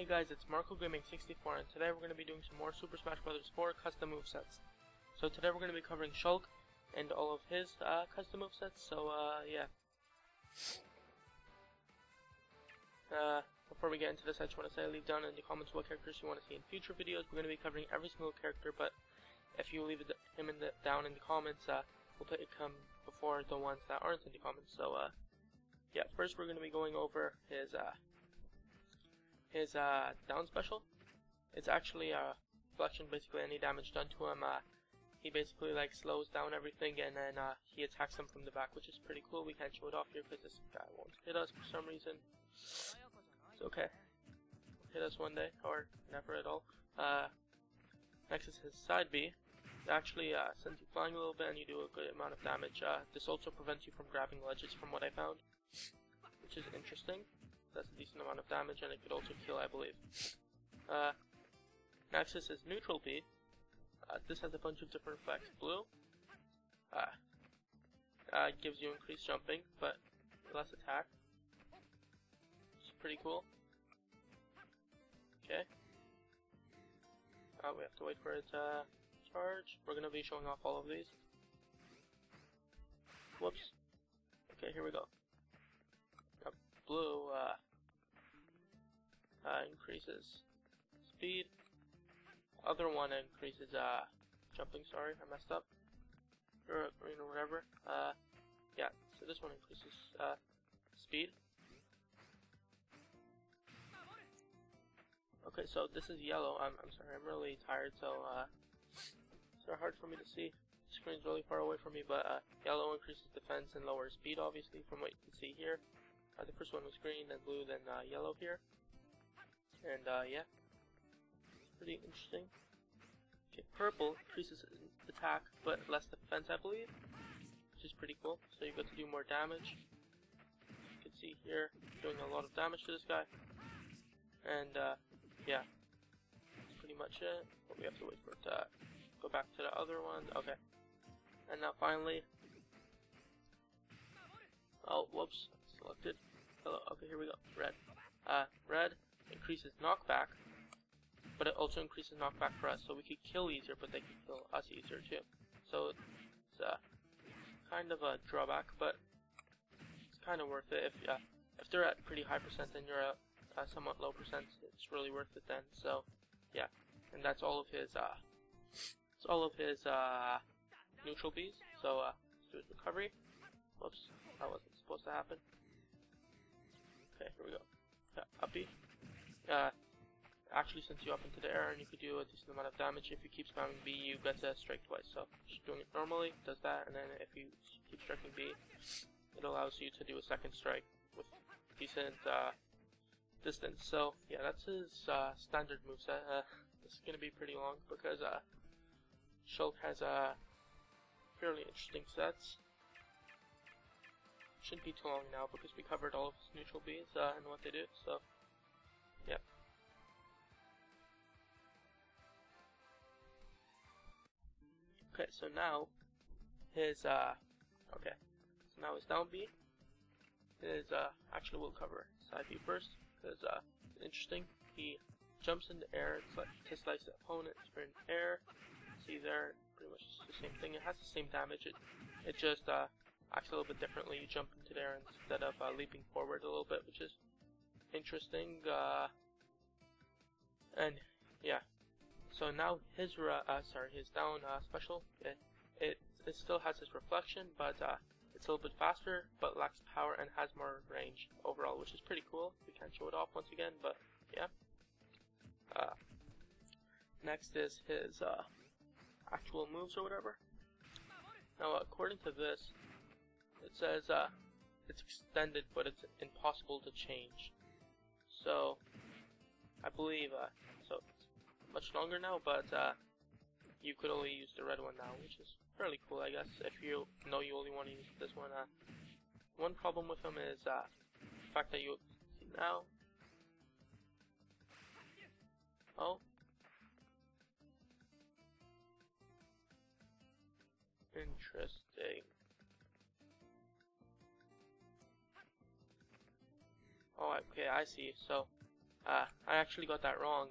Hey guys, it's Marco Gaming 64, and today we're going to be doing some more Super Smash Bros. 4 custom movesets. So today we're going to be covering Shulk and all of his custom movesets, so yeah. Before we get into this, I just want to say leave down in the comments what characters you want to see in future videos. We're going to be covering every single character, but if you leave him down in the comments, we'll put it come before the ones that aren't in the comments. So yeah, first we're going to be going over his down special. It's actually a reflection, basically any damage done to him. He basically like slows down everything, and then he attacks them from the back, which is pretty cool. We can't show it off here because this guy won't hit us for some reason. It's okay. Hit us one day, or never at all. Next is his side B. It actually sends you flying a little bit, and you do a good amount of damage. This also prevents you from grabbing ledges, from what I found, which is interesting. That's a decent amount of damage, and it could also kill, I believe. Next is his neutral B. This has a bunch of different effects. Blue gives you increased jumping, but less attack. It's pretty cool. Okay. We have to wait for it to charge. We're going to be showing off all of these. Whoops. Okay, here we go. Blue increases speed. Other one increases jumping. Sorry, I messed up. Or green or whatever. Yeah. So this one increases speed. Okay, so this is yellow. I'm sorry. I'm really tired, so it's hard for me to see. The screen's really far away from me, but yellow increases defense and lowers speed, obviously, from what you can see here. The first one was green, then blue, then yellow here. And yeah, it's pretty interesting. Okay, purple increases attack, but less defense, I believe, which is pretty cool. So you get to do more damage. You can see here, doing a lot of damage to this guy. And yeah, that's pretty much it. But we have to wait for it to go back to the other one. Okay. And now finally, oh, whoops, selected. Hello, okay, here we go. Red. Red increases knockback, but it also increases knockback for us, so we could kill easier, but they can kill us easier too. So it's kind of a drawback, but it's kind of worth it. If they're at pretty high percent, then you're at somewhat low percent. It's really worth it then. So yeah, and that's all of his neutral Bs. So let's do his recovery. Whoops, that wasn't supposed to happen. Okay, here we go. Up B. Actually sends you up into the air, and you could do a decent amount of damage. If you keep spamming B, you get to strike twice. So just doing it normally does that, and then if you keep striking B, it allows you to do a second strike with decent distance. So yeah, that's his standard moveset. This is gonna be pretty long because Shulk has fairly interesting sets. Shouldn't be too long now because we covered all of his neutral Bs and what they do, so yeah. Okay, so now his so now his down B is actually we'll cover side B first because it's interesting. He jumps in the air, it's like to slice the opponent, it's in air. See there, pretty much the same thing. It has the same damage. It just acts a little bit differently. You jump into there instead of leaping forward a little bit, which is interesting. And yeah, so now his his down special, it still has his reflection, but it's a little bit faster, but lacks power and has more range overall, which is pretty cool. We can't show it off once again, but yeah. Next is his actual moves or whatever. Now, according to this, it says it's extended, but it's impossible to change. So I believe so it's much longer now, but you could only use the red one now, which is fairly cool, I guess. If you know you only want to use this one. One problem with him is the fact that you see now. Oh. Interesting. Oh, okay, I see. So I actually got that wrong.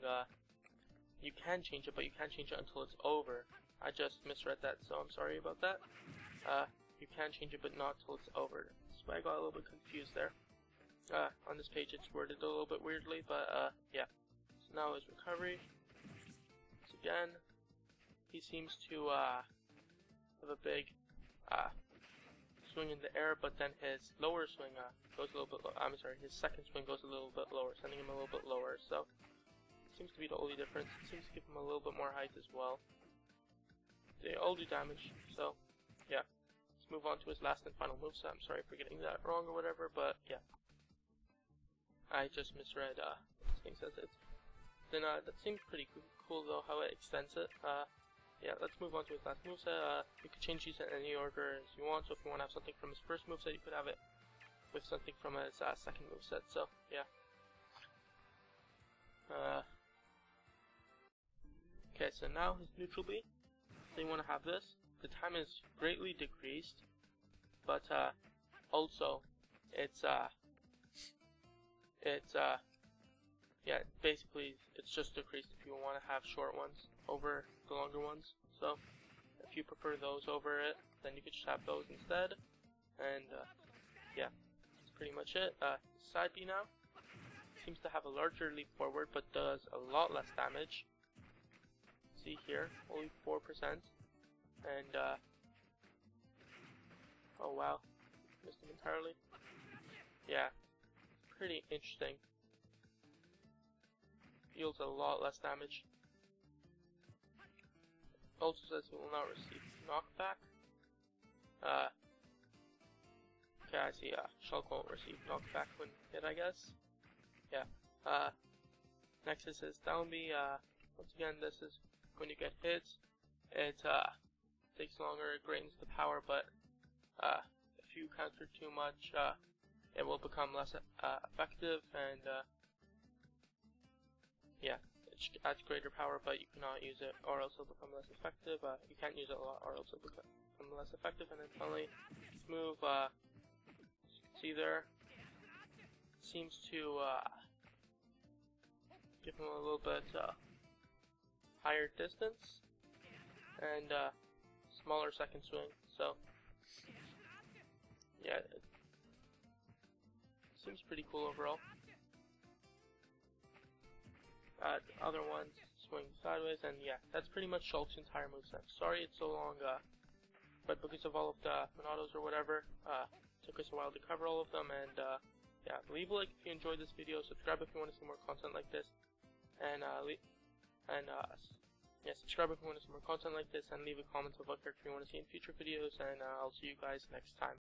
You can change it, but you can't change it until it's over. I just misread that, so I'm sorry about that. You can change it, but not till it's over. That's why I got a little bit confused there. On this page it's worded a little bit weirdly, but yeah. So now his recovery. Once again, he seems to have a big swing in the air, but then his lower swing goes a little bit his second swing goes a little bit lower, sending him a little bit lower, so seems to be the only difference. It seems to give him a little bit more height as well. They all do damage, so yeah. Let's move on to his last and final moveset. I'm sorry for getting that wrong or whatever, but yeah. I just misread what this thing says it. Then that seems pretty cool though, how it extends it. Yeah, let's move on to his last moveset. You could change these in any order as you want, so if you want to have something from his first moveset, you could have it with something from his second moveset, so yeah. Okay, so now his neutral B. So you want to have this. The time is greatly decreased, but also it's yeah, basically it's just decreased if you want to have short ones over the longer ones. So if you prefer those over it, then you could just have those instead. And yeah, that's pretty much it. Side B now seems to have a larger leap forward, but does a lot less damage. See here, only 4%. And oh wow, missed him entirely. Yeah, pretty interesting. Deals a lot less damage. Also says he will not receive knockback. Okay, I see. Shulk won't receive knockback when hit, I guess. Yeah. Next is his down B. Once again, this is when you get hit. It takes longer. It drains the power, but if you counter too much, it will become less effective, and yeah, it adds greater power, but you cannot use it or else it'll become less effective. You can't use it a lot or else it'll become less effective. And then finally, this move, as you can see there, seems to give him a little bit higher distance and smaller second swing. So yeah, it seems pretty cool overall. The other ones swing sideways, and yeah, that's pretty much Shulk's entire moveset. Sorry it's so long, but because of all of the Monados or whatever, took us a while to cover all of them, and yeah, leave a like if you enjoyed this video, subscribe if you want to see more content like this, and yeah, subscribe if you want to see more content like this, and leave a comment of what character you want to see in future videos, and I'll see you guys next time.